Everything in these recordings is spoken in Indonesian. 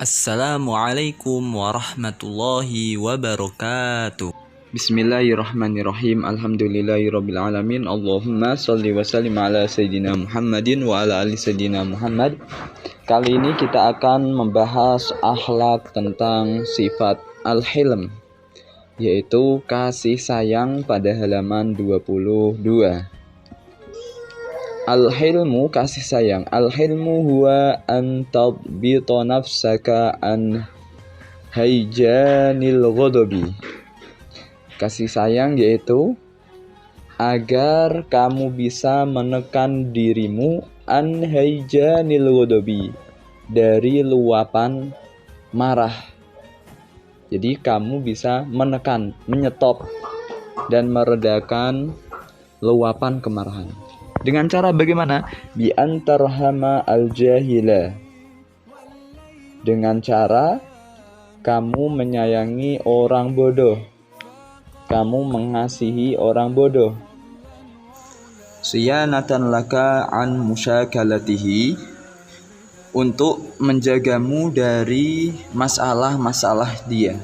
Assalamualaikum warahmatullahi wabarakatuh. Bismillahirrahmanirrahim. Alhamdulillahirrabbilalamin. Allahumma salli wa sallim ala Sayyidina Muhammadin wa ala ali Sayyidina Muhammad. Kali ini kita akan membahas akhlak tentang sifat al-hilm, yaitu kasih sayang pada halaman 22. Al-hilmu, kasih sayang. Al-hilmu huwa an tadbita nafsaka an hayjanil ghadabi. Kasih sayang yaitu agar kamu bisa menekan dirimu an hayjanil ghadabi, dari luapan marah. Jadi kamu bisa menekan, menyetop dan meredakan luapan kemarahan. Dengan cara bagaimana? Bi antarhama al-jahila. Dengan cara kamu menyayangi orang bodoh. Kamu mengasihi orang bodoh. Siyanatan laka an musyakalatihi, untuk menjagamu dari masalah-masalah dia,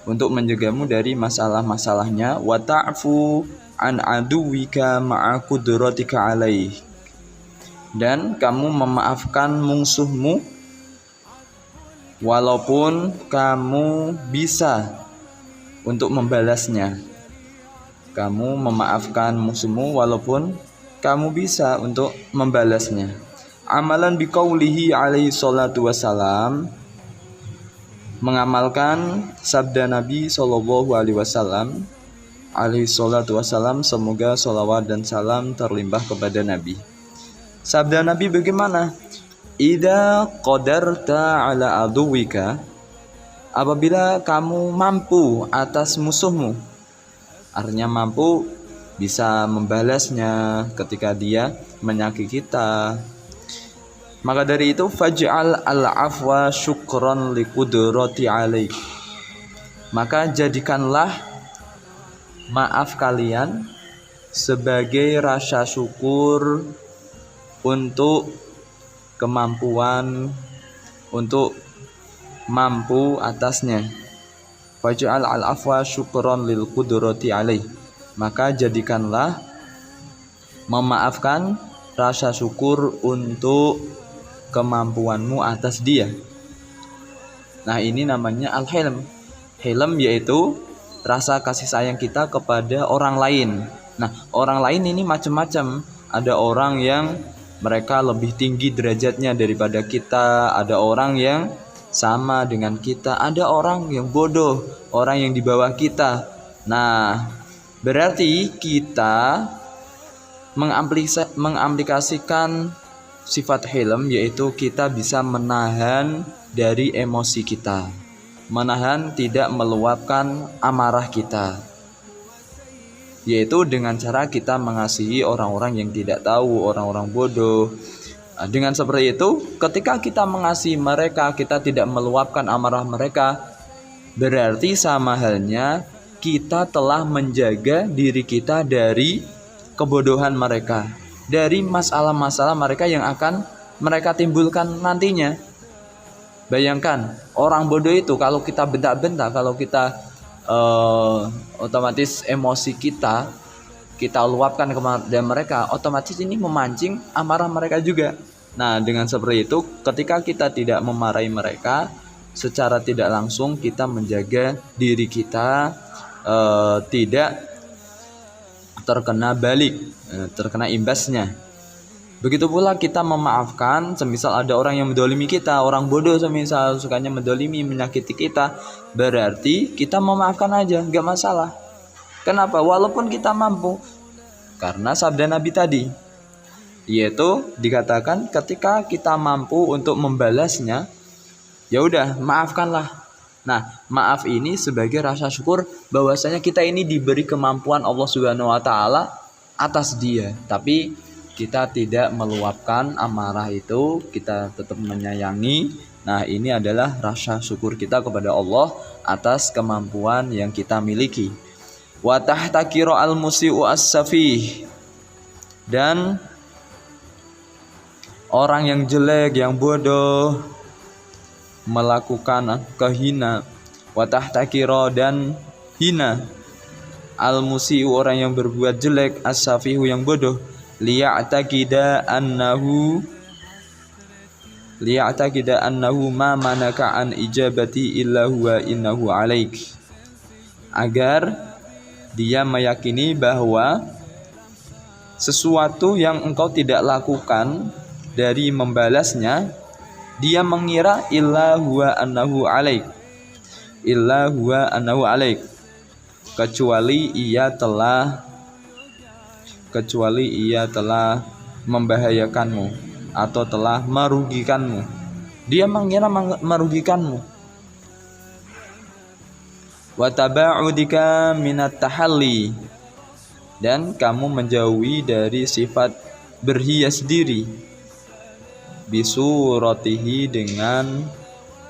untuk menjagamu dari masalah-masalahnya. Wa ta'fu an aduwika ma'a qudratika alaih, dan kamu memaafkan musuhmu walaupun kamu bisa untuk membalasnya. Kamu memaafkan musuhmu walaupun kamu bisa untuk membalasnya. Amalan biqaulihi alaihi salatu wassalam, mengamalkan sabda Nabi sallallahu alaihi wasallam, alaihi salatu wassalam, semoga salawat dan salam terlimpah kepada Nabi. Sabda Nabi bagaimana? Idza qadarta ala aduwika, apabila kamu mampu atas musuhmu, artinya mampu bisa membalasnya ketika dia menyakiti kita, maka dari itu faj'al al-afwa syukran liqudrati alaik, maka jadikanlah maaf kalian sebagai rasa syukur untuk kemampuan, untuk mampu atasnya. Faj'al al-afwa syukron lil qudrati alaih, maka jadikanlah memaafkan rasa syukur untuk kemampuanmu atas dia. Nah, ini namanya al-hilm. Hilm yaitu rasa kasih sayang kita kepada orang lain. Nah, orang lain ini macam-macam. Ada orang yang mereka lebih tinggi derajatnya daripada kita, ada orang yang sama dengan kita, ada orang yang bodoh, orang yang di bawah kita. Nah, berarti kita mengaplikasikan sifat hilm, yaitu kita bisa menahan dari emosi kita, menahan tidak meluapkan amarah kita, yaitu dengan cara kita mengasihi orang-orang yang tidak tahu, orang-orang bodoh. Dengan seperti itu, ketika kita mengasihi mereka, kita tidak meluapkan amarah mereka, berarti sama halnya kita telah menjaga diri kita dari kebodohan mereka, dari masalah-masalah mereka yang akan mereka timbulkan nantinya. Bayangkan, orang bodoh itu kalau kita bentak-bentak, kalau kita otomatis emosi kita luapkan kepada mereka, otomatis ini memancing amarah mereka juga. Nah, dengan seperti itu, ketika kita tidak memarahi mereka, secara tidak langsung kita menjaga diri kita tidak terkena balik, terkena imbasnya. Begitu pula kita memaafkan, semisal ada orang yang mendolimi kita, orang bodoh semisal sukanya mendolimi, menyakiti kita, berarti kita memaafkan aja, gak masalah. Kenapa? Walaupun kita mampu, karena sabda Nabi tadi, yaitu dikatakan ketika kita mampu untuk membalasnya, ya udah maafkanlah. Nah, maaf ini sebagai rasa syukur bahwasanya kita ini diberi kemampuan Allah Subhanahu wa taala atas dia, tapi kita tidak meluapkan amarah itu, kita tetap menyayangi. Nah, ini adalah rasa syukur kita kepada Allah atas kemampuan yang kita miliki. Wa tahtaqiru al-musii'u as-safih, dan orang yang jelek, yang bodoh, melakukan kehina, wa tahtakira dan hina, al-musiu orang yang berbuat jelek, as-safihu yang bodoh, liya'taqida annahu ma manaka an ijabati illa huwa innahu alaik, agar dia meyakini bahwa sesuatu yang engkau tidak lakukan dari membalasnya, dia mengira illa huwa annahu alaik, kecuali ia telah membahayakanmu atau telah merugikanmu. Dia mengira merugikanmu. Wa taba'udika minat tahalli, dan kamu menjauhi dari sifat berhias diri, bisuratihi dengan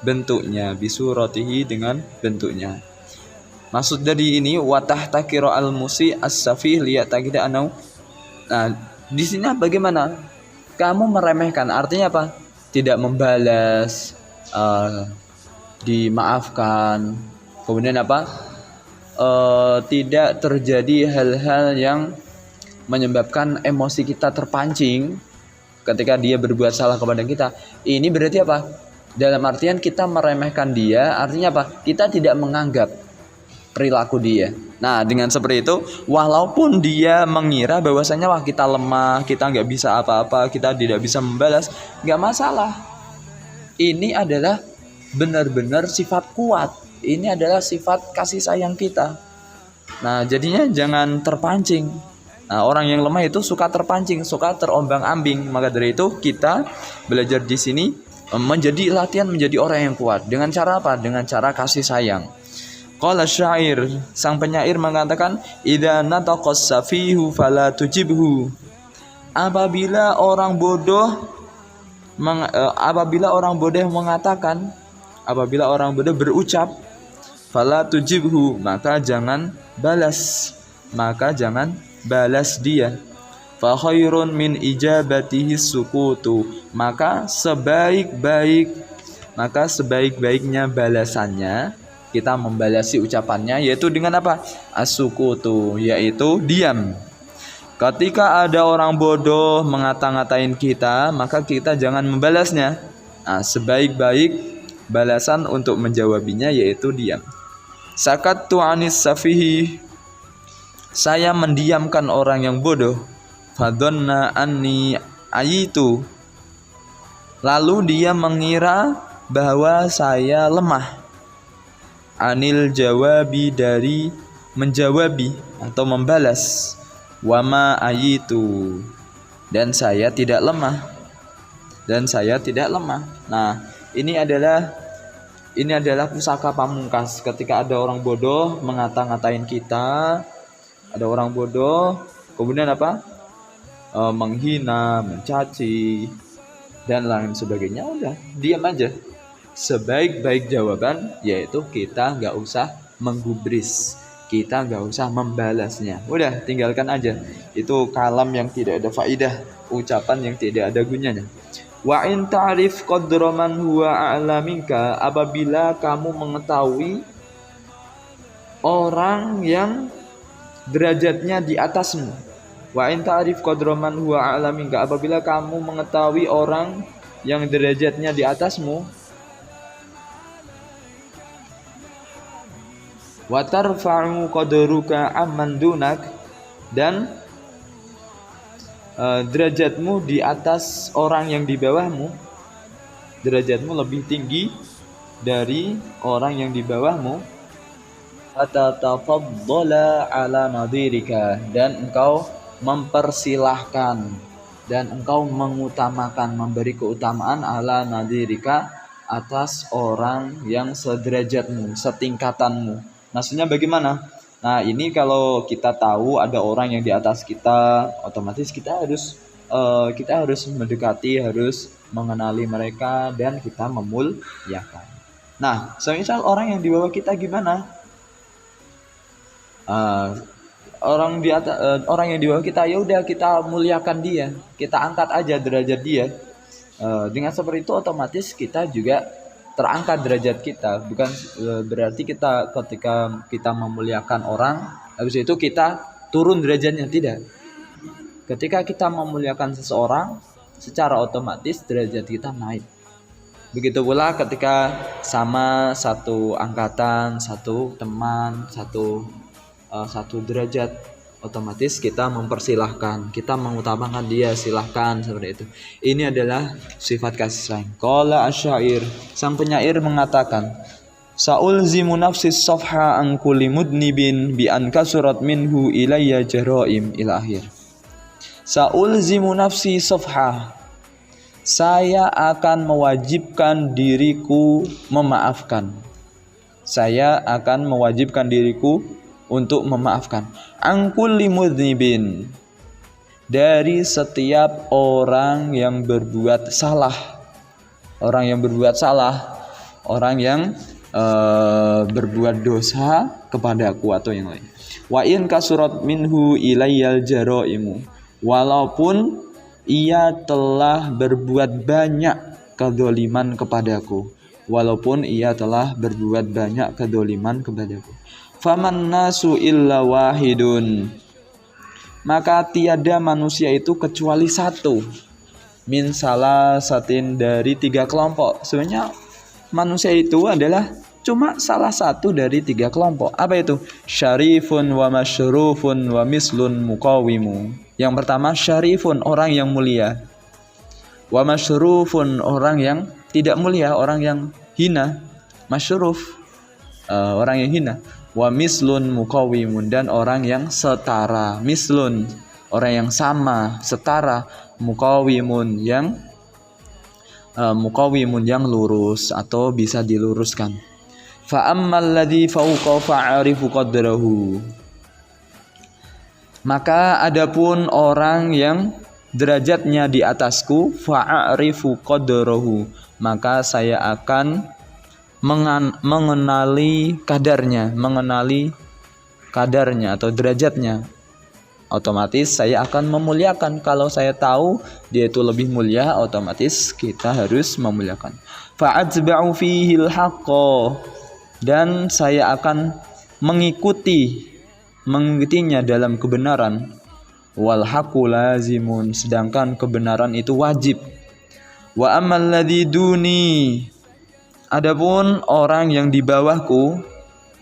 bentuknya. Maksud dari ini watah takiro al musi as-safih liya'taqida anau. Nah, di sini bagaimana? Kamu meremehkan, artinya apa? Tidak membalas, dimaafkan. Kemudian apa? Tidak terjadi hal-hal yang menyebabkan emosi kita terpancing ketika dia berbuat salah kepada kita. Ini berarti apa? Dalam artian kita meremehkan dia, artinya apa? Kita tidak menganggap perilaku dia. Nah, dengan seperti itu, walaupun dia mengira bahwasanya wah kita lemah, kita nggak bisa apa-apa, kita tidak bisa membalas, nggak masalah. Ini adalah benar-benar sifat kuat. Ini adalah sifat kasih sayang kita. Nah, jadinya jangan terpancing. Nah, orang yang lemah itu suka terpancing, suka terombang-ambing. Maka dari itu kita belajar di sini menjadi latihan menjadi orang yang kuat. Dengan cara apa? Dengan cara kasih sayang. Qala syair, sang penyair mengatakan, idza nataqas safihu fala tujibhu. Apabila orang bodoh berucap, fala tujibhu, maka jangan balas dia. Fa khairun min ijabatihi sukutu, maka sebaik-baiknya balasannya kita membalasi ucapannya, yaitu dengan apa? As-sukutu, yaitu diam. Ketika ada orang bodoh mengata-ngatain kita, maka kita jangan membalasnya. Nah, sebaik-baik balasan untuk menjawabinya yaitu diam. Sakattu anis safihi, saya mendiamkan orang yang bodoh. Fadonna anni ayitu, lalu dia mengira bahwa saya lemah. Anil jawabi, dari menjawabi atau membalas. Wama ayitu, dan saya tidak lemah. Nah, ini adalah pusaka pamungkas. Ketika ada orang bodoh mengata-ngatain kita, ada orang bodoh kemudian apa? Menghina, mencaci dan lain sebagainya, udah diam aja. Sebaik-baik jawaban yaitu kita nggak usah menggubris, kita nggak usah membalasnya, udah tinggalkan aja. Itu kalam yang tidak ada faidah, ucapan yang tidak ada gunanya. Wa in ta'rif qadra man huwa a'la minka, apabila kamu mengetahui orang yang derajatnya di atasmu. Wa in ta'rif qadra man huwa a'la minka, apabila kamu mengetahui orang yang derajatnya di atasmu. Wa tarfa'u qadruka amman dunak, dan derajatmu di atas orang yang di bawahmu, derajatmu lebih tinggi dari orang yang di bawahmu. Atatafaddala ala nadhirika, dan engkau mempersilahkan dan engkau mengutamakan, memberi keutamaan ala nadhirika, atas orang yang sederajatmu, setingkatanmu. Maksudnya bagaimana? Nah, ini kalau kita tahu ada orang yang di atas kita, otomatis kita harus mendekati, harus mengenali mereka dan kita memuliakan. Nah, semisal orang yang di bawah kita gimana? Orang yang di bawah kita, ya udah kita muliakan dia, kita angkat aja derajat dia. Dengan seperti itu otomatis kita juga terangkat derajat kita, bukan berarti kita ketika kita memuliakan orang habis itu kita turun derajatnya, tidak. Ketika kita memuliakan seseorang secara otomatis derajat kita naik. Begitu pula ketika sama satu angkatan, satu teman, satu derajat, otomatis kita mempersilahkan, kita mengutamakan dia, silahkan, seperti itu. Ini adalah sifat kasih sayang. Qala asyair, sang penyair mengatakan, Sa'ulzimu nafsis safha an kulli mudnibin bi an kasurat minhu ilayya jaraim, ila akhir. Sa'ulzimu nafsi safha, saya akan mewajibkan diriku memaafkan. Saya akan mewajibkan diriku untuk memaafkan. Angkulli mudznibin, dari setiap orang yang berbuat salah. Orang yang berbuat salah, orang yang berbuat dosa kepadaku atau yang lain. Wa in kasurat minhu ilayyal jaraimu, walaupun ia telah berbuat banyak kedoliman kepadaku, walaupun ia telah berbuat banyak kedoliman kepadaku. Faman nasu illa wahidun, maka tiada manusia itu kecuali satu. Min salah satin, dari 3 kelompok. Sebenarnya manusia itu adalah cuma salah satu dari 3 kelompok. Apa itu? Syarifun wa masyrufun wa mislun muqawimu. Yang pertama syarifun, orang yang mulia. Wa masyrufun, orang yang tidak mulia, orang yang hina. Masyruf, orang yang hina. Wa mislun muqawimun, dan orang yang setara. Mislun, orang yang sama, setara. Muqawimun, yang lurus atau bisa diluruskan. Fa ammal ladzi fawqa fa'arifu qadrahu, maka adapun orang yang derajatnya di atasku, fa'arifu qadrahu, maka saya akan mengenali kadarnya atau derajatnya. Otomatis saya akan memuliakan. Kalau saya tahu dia itu lebih mulia, otomatis kita harus memuliakan. Fa'atba'u fihil haqqa, dan saya akan mengikutinya dalam kebenaran. Wal haqqu lazimun, sedangkan kebenaran itu wajib. Wa ammal ladzi duni, adapun orang yang di bawahku,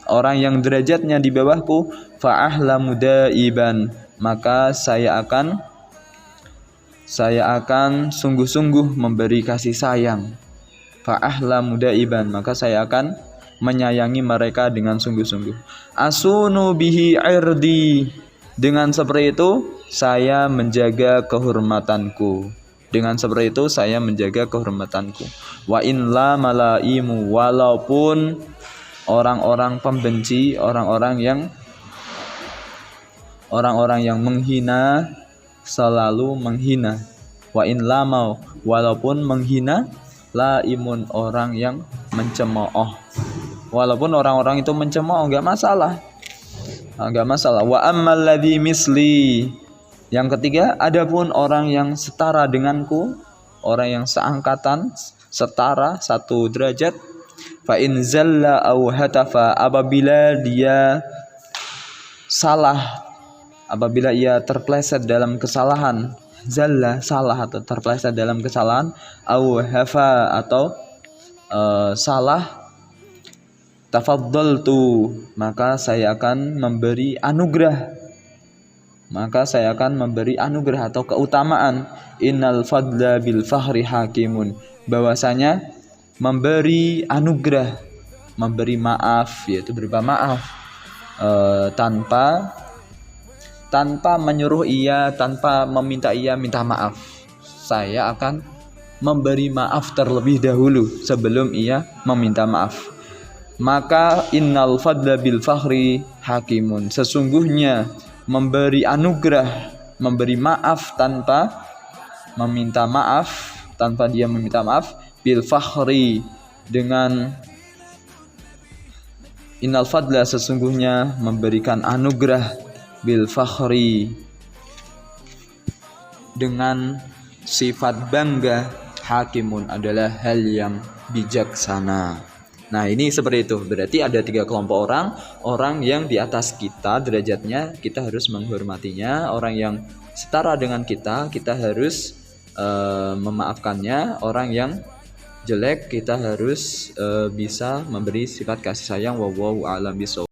orang yang derajatnya di bawahku, fa ahlamu daiban, maka saya akan sungguh-sungguh memberi kasih sayang. Fa ahlamu daiban, maka saya akan menyayangi mereka dengan sungguh-sungguh. Asunu bihi irdi, dengan seperti itu saya menjaga kehormatanku. Dengan seperti itu saya menjaga kehormatanku. Wa in la malaimu, walaupun orang-orang pembenci, orang-orang yang menghina selalu menghina. Wa in la mau, walaupun menghina, laimun, orang yang mencemooh. Walaupun orang-orang itu mencemooh, enggak masalah. Wa ammal ladzi misli, yang ketiga, adapun orang yang setara denganku, orang yang seangkatan, setara, satu derajat, fa in zalla aw hatafa, apabila dia salah, apabila ia terpleset dalam kesalahan, zalla, salah atau terpleset dalam kesalahan, aw hafa, atau salah, tafaddaltu, maka saya akan memberi anugerah. Atau keutamaan. Innal fadla bil fahri hakimun, bahwasanya memberi anugerah, memberi maaf, yaitu berupa maaf, tanpa menyuruh ia, tanpa meminta ia minta maaf. Saya akan memberi maaf terlebih dahulu sebelum ia meminta maaf. Maka innal fadla bil fakhri hakimun, sesungguhnya memberi anugerah, memberi maaf tanpa meminta maaf, tanpa dia meminta maaf, bil fakhri, dengan innal fadla, sesungguhnya memberikan anugerah, bil fakhri, dengan sifat bangga, hakimun adalah hal yang bijaksana. Nah, ini seperti itu. Berarti ada 3 kelompok orang. Orang yang di atas kita derajatnya, kita harus menghormatinya. Orang yang setara dengan kita harus memaafkannya. Orang yang jelek, kita harus bisa memberi sifat kasih sayang. Wallahu a'lam bishawab.